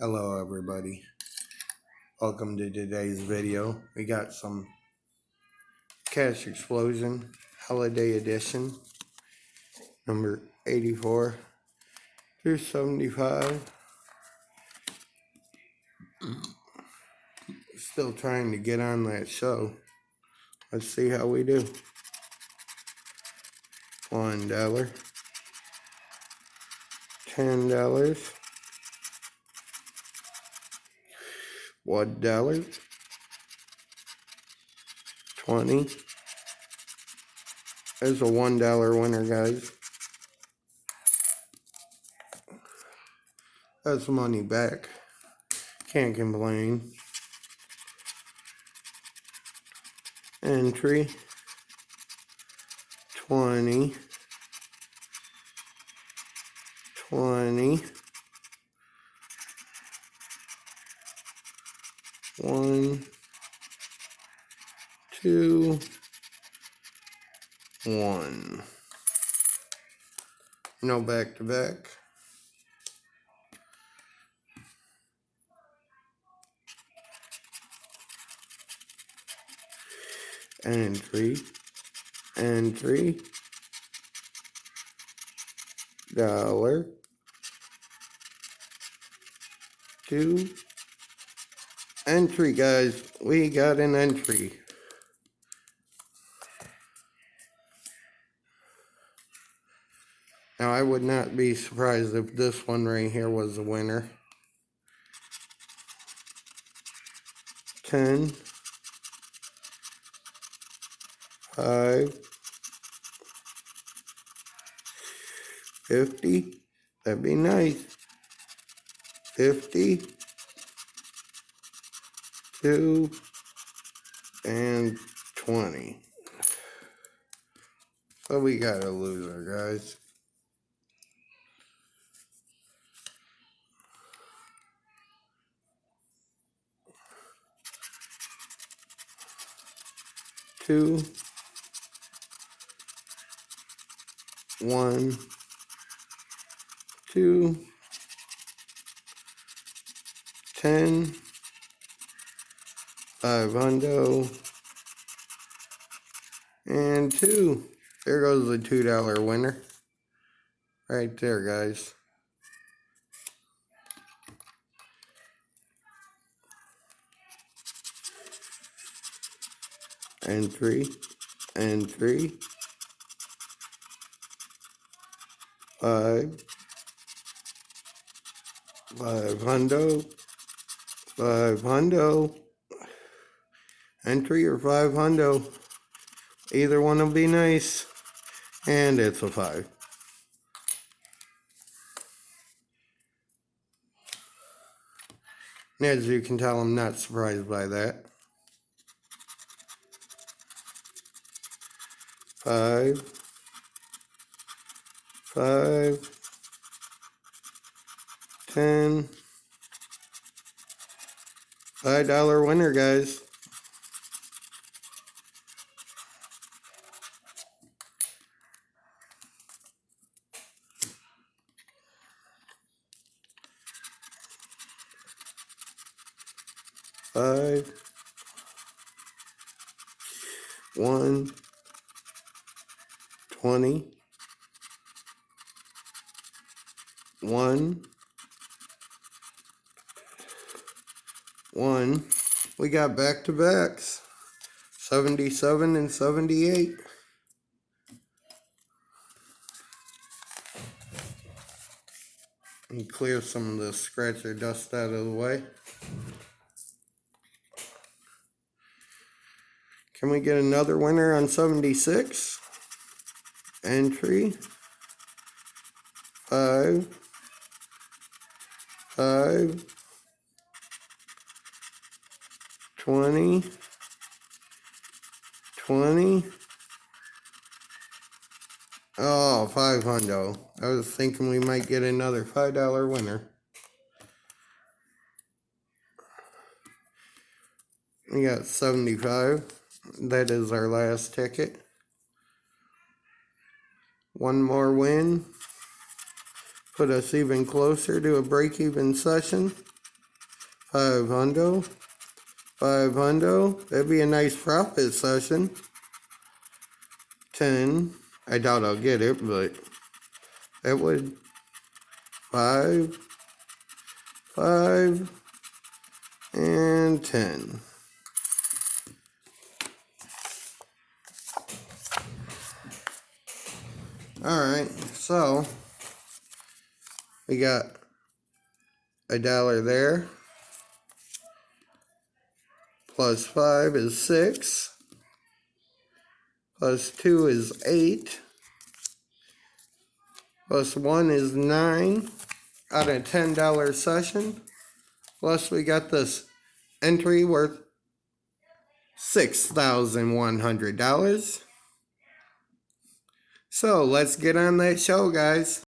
Hello everybody, welcome to today's video. We got some Cash Explosion Holiday Edition number 84 through 75. Still trying to get on that show. Let's see how we do. $1, $10, $1, 20. There's a $1 winner, guys. That's money back. Can't complain. Entry 20, 20, 1, 2, 1. No back to back. Entry, dollar, 2. Entry, guys. We got an entry. Now, I would not be surprised if this one right here was a winner. 10, 5, 50. That'd be nice. 50, 2, and 20. So we got a loser, guys. Two, 1, 2, 10, 5 hundo, and 2. There goes the $2 winner. Right there, guys. Entry, 5, 5 hundo, 5 hundo. Entry or 5 hundo. Either one will be nice. And it's a 5. And as you can tell, I'm not surprised by that. 5, 5, 10, $5 winner, guys. Five, 1, 20, 1, 1. We got back-to-backs, 77 and 78. And clear some of the scratcher dust out of the way. Can we get another winner on 76? Entry, 5, 5, 20, 20. Oh, 5 hundo. I was thinking we might get another $5 winner. We got 75. That is our last ticket. One more win. Put us even closer to a break-even session. 500. 500. That'd be a nice profit session. 10. I doubt I'll get it, but that would. 5. 5. And 10. Alright, so we got $1 there. Plus 5 is 6. Plus 2 is 8. Plus 1 is 9 out of $10 session. Plus we got this entry worth $6,100. So let's get on that show, guys.